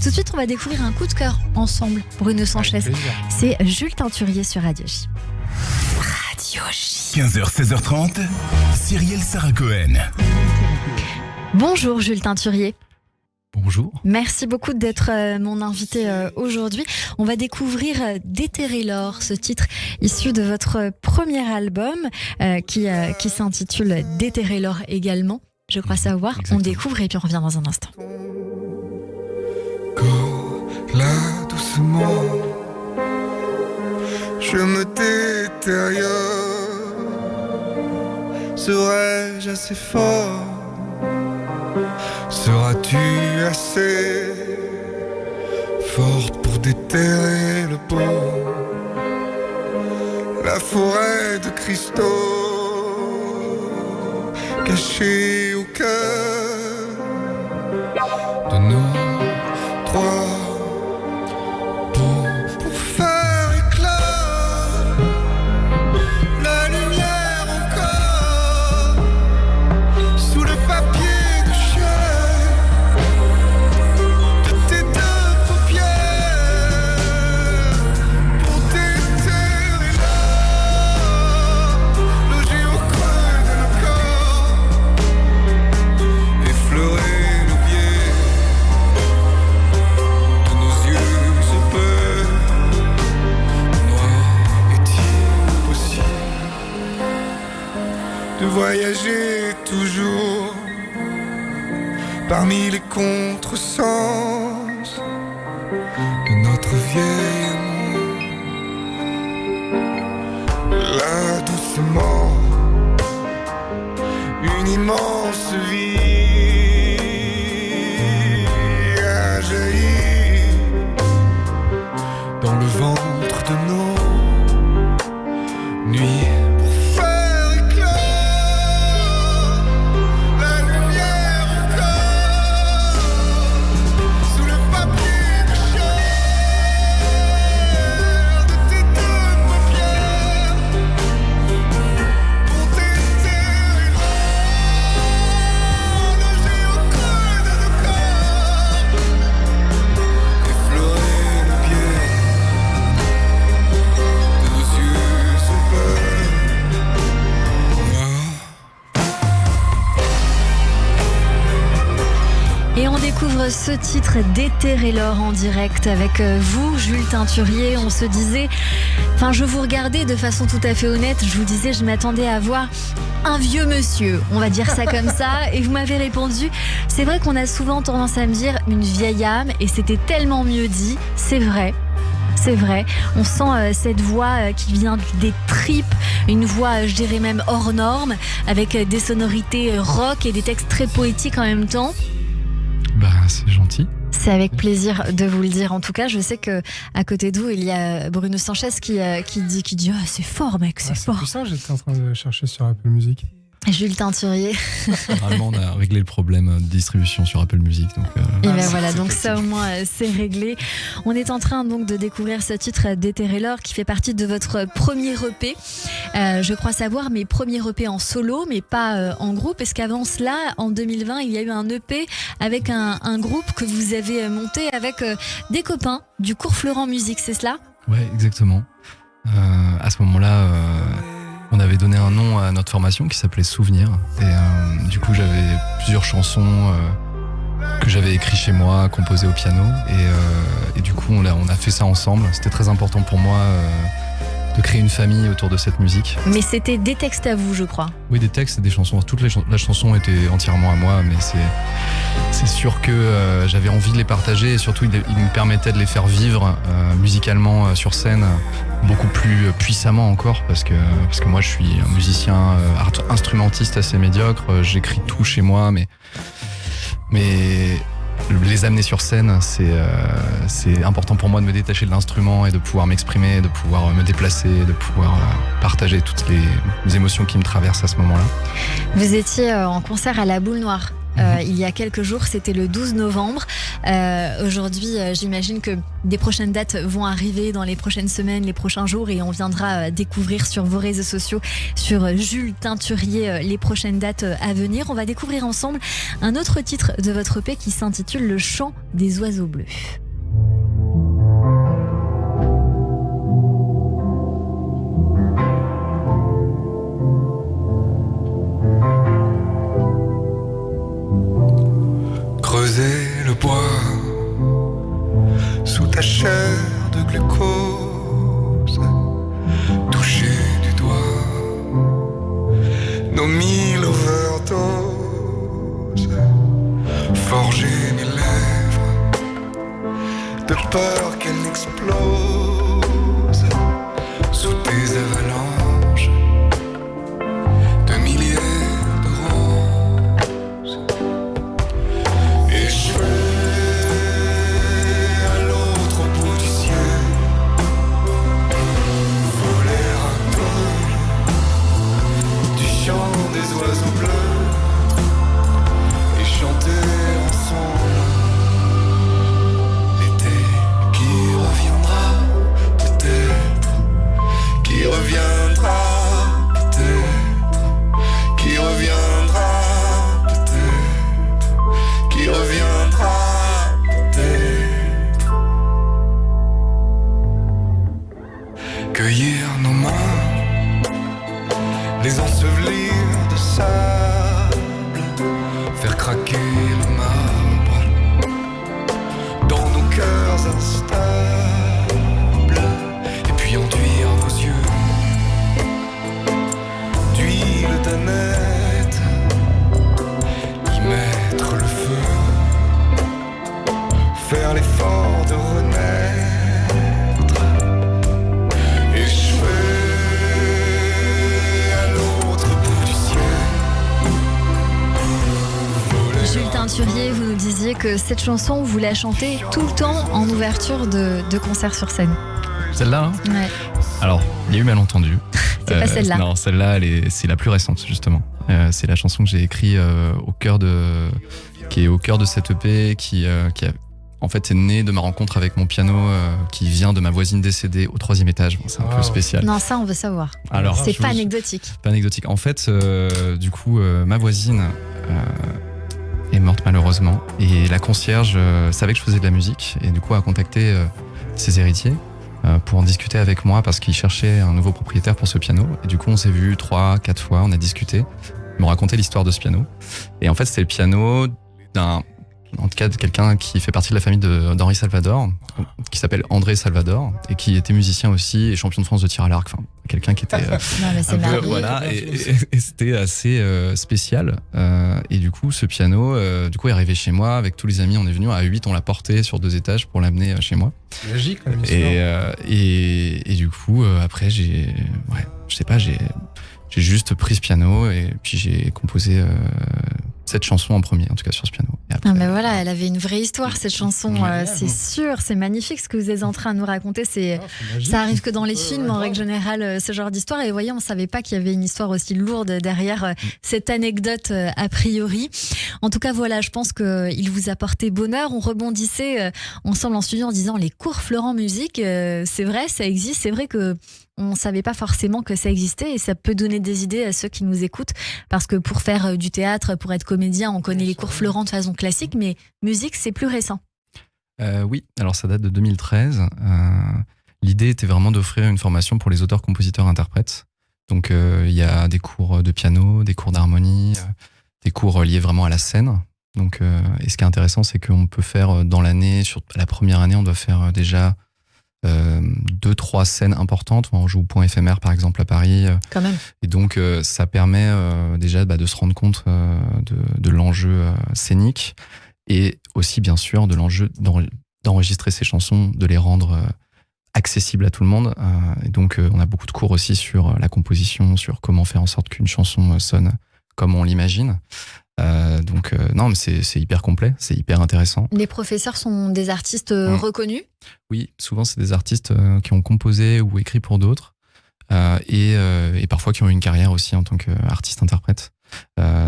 Tout de suite, on va découvrir un coup de cœur ensemble, Bruno Sanchez. C'est Jules Teinturier sur Radio J. Radio J. 15h, 16h30, Cyrielle Sarah Cohen. Bonjour Jules Teinturier. Bonjour. Merci beaucoup d'être mon invité aujourd'hui. On va découvrir Déterrer l'or, ce titre issu de votre premier album qui s'intitule Déterrer l'or également. Je crois savoir. Exactement. On découvre et puis on revient dans un instant. Quand là doucement je me détériore, serais-je assez fort? Seras-tu assez forte pour déterrer le beau, la forêt de cristaux cachée au cœur de nous trois, pour faire éclore la lumière encore sous le papier de chair de tes deux paupières, pour déterrer l'or logé au creux de nos corps, effleurer le biais de nos yeux opaques. Noir est-il possible de voyager toujours parmi les contresens de notre vieil amour? Là doucement, une immense vie a jailli dans le ventre de nos nuits, pour faire éclore la lumière encore sous le papier de chair de tes deux paupières, pour déterrer l'or logé au creux de nos corps, effleurer le biais de nos yeux opaques. Et on découvre ce titre Déterrer l'or en direct avec vous, Jules Teinturier. On se disait, je vous regardais de façon tout à fait honnête, je vous disais, je m'attendais à voir un vieux monsieur, on va dire ça comme ça, et vous m'avez répondu, c'est vrai qu'on a souvent tendance à me dire une vieille âme, et c'était tellement mieux dit, c'est vrai. C'est vrai, on sent cette voix qui vient des tripes, une voix, je dirais même hors norme, avec des sonorités rock et des textes très poétiques en même temps. C'est gentil. C'est avec plaisir de vous le dire. En tout cas, je sais que à côté de vous, il y a Bruno Sanchez qui dit ah, c'est fort, mec, c'est fort. C'est pour ça que j'étais en train de chercher sur Apple Music. Jules Teinturier. Normalement, on a réglé le problème de distribution sur Apple Music. Donc, et ben voilà, donc ça au moins c'est réglé. On est en train donc de découvrir ce titre Déterrer l'or qui fait partie de votre premier EP. Je crois savoir, mes premiers EP en solo, mais pas en groupe. Parce qu'avant cela, en 2020, il y a eu un EP avec un groupe que vous avez monté avec des copains du cours Florent Musique, c'est cela ? Ouais, exactement. À ce moment-là, on avait donné un nom à notre formation qui s'appelait Souvenir. Et du coup, j'avais plusieurs chansons que j'avais écrites chez moi, composées au piano. Et du coup, on a fait ça ensemble. C'était très important pour moi de créer une famille autour de cette musique. Mais c'était des textes à vous, je crois. Oui, des textes et des chansons. La chanson était entièrement à moi, mais c'est sûr que j'avais envie de les partager et surtout, il me permettait de les faire vivre musicalement sur scène beaucoup plus puissamment encore parce que moi, je suis un musicien instrumentiste assez médiocre. J'écris tout chez moi, mais les amener sur scène, c'est important pour moi de me détacher de l'instrument et de pouvoir m'exprimer, de pouvoir me déplacer, de pouvoir partager toutes les émotions qui me traversent à ce moment-là. Vous étiez en concert à la Boule Noire il y a quelques jours, c'était le 12 novembre. Aujourd'hui, j'imagine que des prochaines dates vont arriver dans les prochaines semaines, les prochains jours, et on viendra découvrir sur vos réseaux sociaux, sur Jules Teinturier, les prochaines dates à venir. On va découvrir ensemble un autre titre de votre EP qui s'intitule Le chant des oiseaux bleus. Creuser le bois sous ta chair de glucose, toucher du doigt nos 1000 overdoses, forger mes lèvres de peur qu'elles n'explosent sous tes avalanches de milliers de roses. À l'autre bout du ciel, voler un peu du chant des oiseaux bleus et chanter ensemble l'été qui reviendra peut-être, qui reviendra peut-être, qui reviendra peut-être, qui reviendra peut-être. Cueillir nos mains, les ensevelir de sable, faire craquer le marbre dans nos cœurs instables, et puis enduire nos yeux d'huile d'ânette, y mettre le feu, faire l'effort de renaître, échouer à l'autre bout du ciel. Jules Teinturier, vous nous disiez que cette chanson, vous la chantez tout le temps en ouverture de concerts sur scène. Celle-là, hein Ouais. Alors, il y a eu malentendu. C'est pas celle-là. Non, celle-là, c'est la plus récente, justement. C'est la chanson que j'ai écrite qui est au cœur de cette EP, qui en fait est née de ma rencontre avec mon piano, qui vient de ma voisine décédée au 3e étage. Bon, c'est un peu spécial. Non, ça, on veut savoir. Alors, C'est pas anecdotique. pas anecdotique. En fait, du coup, ma voisine est morte malheureusement, et la concierge savait que je faisais de la musique, et du coup a contacté ses héritiers pour en discuter avec moi, parce qu'ils cherchaient un nouveau propriétaire pour ce piano. Et du coup, on s'est vu 3-4 fois, on a discuté, ils m'ont raconté l'histoire de ce piano. Et en fait, c'était le piano en tout cas de quelqu'un qui fait partie de la famille d'Henri Salvador, qui s'appelle André Salvador, et qui était musicien aussi et champion de France de tir à l'arc. Enfin, quelqu'un qui était Non, mais c'est un peu, merveilleux. voilà, et c'était assez spécial. Et du coup, ce piano, est arrivé chez moi avec tous les amis. On est venu à 8, on l'a porté sur 2 étages pour l'amener chez moi. C'est magique, quand même. Et du coup, après, j'ai juste pris ce piano, et puis j'ai composé cette chanson en premier, en tout cas sur ce piano. Et après, Non, mais voilà, elle avait une vraie histoire, cette chanson. C'est sûr, c'est magnifique ce que vous êtes en train de nous raconter. Ça arrive que dans les films, en règle générale, ce genre d'histoire. Et voyez, on savait pas qu'il y avait une histoire aussi lourde derrière cette anecdote a priori. En tout cas, voilà, je pense qu'il vous a porté bonheur. On rebondissait ensemble en studio en disant les cours Florent Musique, c'est vrai, ça existe. C'est vrai que on savait pas forcément que ça existait, et ça peut donner des idées à ceux qui nous écoutent, parce que pour faire du théâtre, pour être comédien, on connaît les cours Florent de façon classique, mais musique, c'est plus récent. Oui, alors ça date de 2013. L'idée était vraiment d'offrir une formation pour les auteurs, compositeurs, interprètes. Donc il y a des cours de piano, des cours d'harmonie, des cours liés vraiment à la scène. Donc, et ce qui est intéressant, c'est qu'on peut faire dans l'année, sur la première année, on doit faire déjà 2-3 scènes importantes. On joue au Point éphémère par exemple à Paris, Quand même. et donc ça permet déjà de se rendre compte de l'enjeu scénique, et aussi bien sûr de l'enjeu d'enregistrer ces chansons, de les rendre accessibles à tout le monde. Et donc on a beaucoup de cours aussi sur la composition, sur comment faire en sorte qu'une chanson sonne comme on l'imagine. Non, mais c'est hyper complet, c'est hyper intéressant. Les professeurs sont des artistes reconnus. Oui, souvent c'est des artistes qui ont composé ou écrit pour d'autres, et parfois qui ont eu une carrière aussi en tant qu'artiste-interprète.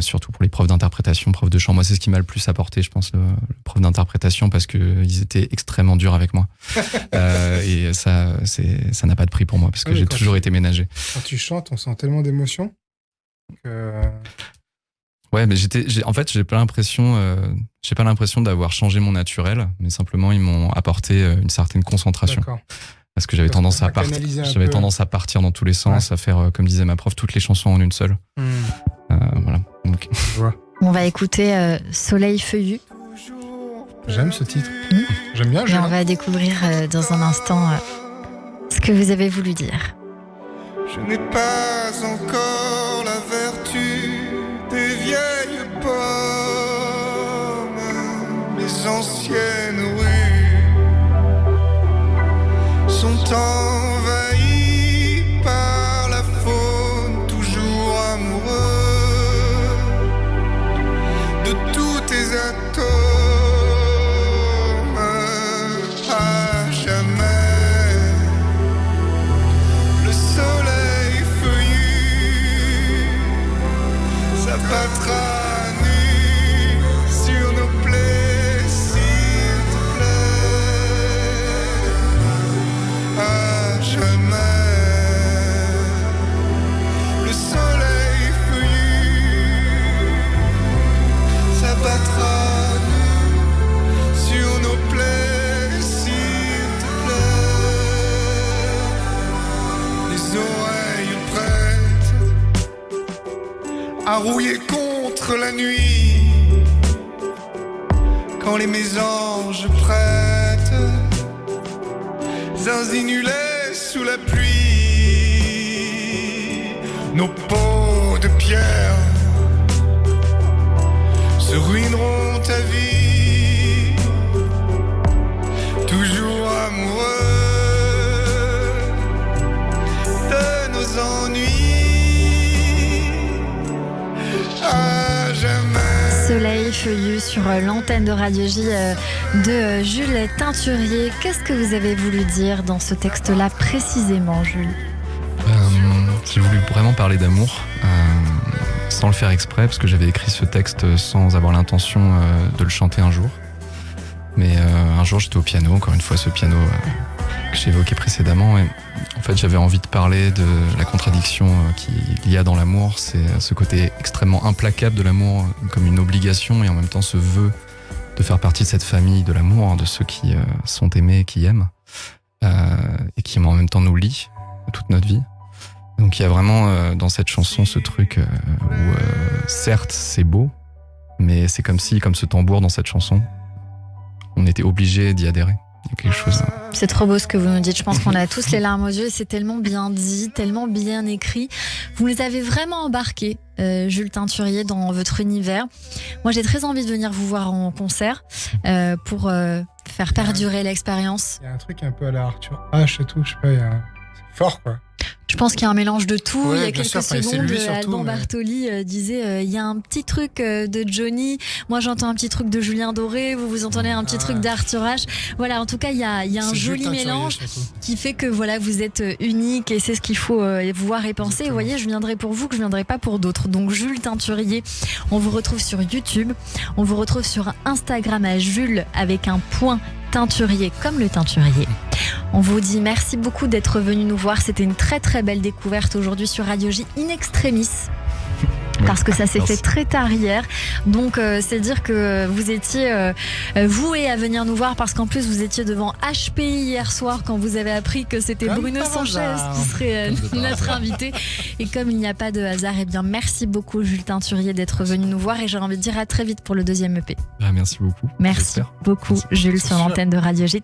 surtout pour les profs d'interprétation, profs de chant. Moi, c'est ce qui m'a le plus apporté, je pense, le prof d'interprétation, parce qu'ils étaient extrêmement durs avec moi. Et ça n'a pas de prix pour moi, parce que j'ai toujours été ménager. Quand tu chantes, on sent tellement d'émotion que... Ouais, mais en fait, j'ai pas l'impression d'avoir changé mon naturel, mais simplement ils m'ont apporté une certaine concentration. D'accord. Parce que j'avais tendance à partir dans tous les sens, à faire, comme disait ma prof, toutes les chansons en une seule. Voilà. Donc... On va écouter Soleil feuillu. J'aime ce titre. J'aime bien. Et on va découvrir dans un instant ce que vous avez voulu dire. Je n'ai pas encore la vertu des vieilles pommes, les anciennes rues sont envahies par la faune, toujours amoureux de tous tes atomes. À jamais, le soleil feuillu s'abattra nu sur nos plaies, s'il te plaît. À jamais, le soleil feuillu s'abattra nu sur nos plaies, s'il te plaît. Les oreilles prêtes à rouiller contre la nuit, quand les mésanges prêtent zinzinulaient sous la pluie. Nos peaux de pierre se ruineront à vie, toujours amoureux de nos ennuis. À jamais. Soleil feuillu sur l'antenne de Radio J de Jules Teinturier. Qu'est-ce que vous avez voulu dire dans ce texte-là précisément, Jules ? J'ai voulu vraiment parler d'amour, sans le faire exprès, parce que j'avais écrit ce texte sans avoir l'intention de le chanter un jour. Mais un jour, j'étais au piano, encore une fois, ce piano que j'évoquais précédemment. Et en fait, j'avais envie de parler de la contradiction qu'il y a dans l'amour. C'est ce côté extrêmement implacable de l'amour, comme une obligation, et en même temps ce vœu de faire partie de cette famille de l'amour, de ceux qui sont aimés et qui aiment, et qui en même temps nous lient toute notre vie. Donc il y a vraiment dans cette chanson ce truc où certes c'est beau, mais c'est comme si, comme ce tambour dans cette chanson, on était obligé d'y adhérer. Il y a quelque chose. C'est trop beau ce que vous nous dites. Je pense qu'on a tous les larmes aux yeux et c'est tellement bien dit, tellement bien écrit. Vous nous avez vraiment embarqués, Jules Teinturier, dans votre univers. Moi, j'ai très envie de venir vous voir en concert pour faire perdurer l'expérience. Il y a un truc un peu à la Arthur H et tout, je sais pas, c'est fort quoi. Je pense qu'il y a un mélange de tout. Ouais, il y a bien quelques sûr, secondes, c'est lui Alban Bartoli disait il y a un petit truc de Johnny. Moi, j'entends un petit truc de Julien Doré. Vous entendez un petit truc d'Arthur H. Voilà, en tout cas, il y a un joli mélange qui fait que voilà, vous êtes unique et c'est ce qu'il faut voir et penser. Et vous voyez, je viendrai pour vous que je viendrai pas pour d'autres. Donc, Jules Teinturier, on vous retrouve sur YouTube. On vous retrouve sur Instagram à Jules avec un point Teinturier comme le teinturier. On vous dit merci beaucoup d'être venu nous voir. C'était une très très belle découverte aujourd'hui sur Radio J in extremis. Parce que ça s'est fait très tard hier. Donc c'est dire que vous étiez voué à venir nous voir, parce qu'en plus vous étiez devant HPI hier soir quand vous avez appris que c'était Bruno Sanchez qui serait notre invité. Et comme il n'y a pas de hasard, eh bien merci beaucoup Jules Teinturier d'être venu nous voir, et j'ai envie de dire à très vite pour le deuxième EP. Merci beaucoup. Merci beaucoup Jules sur l'antenne de Radio J.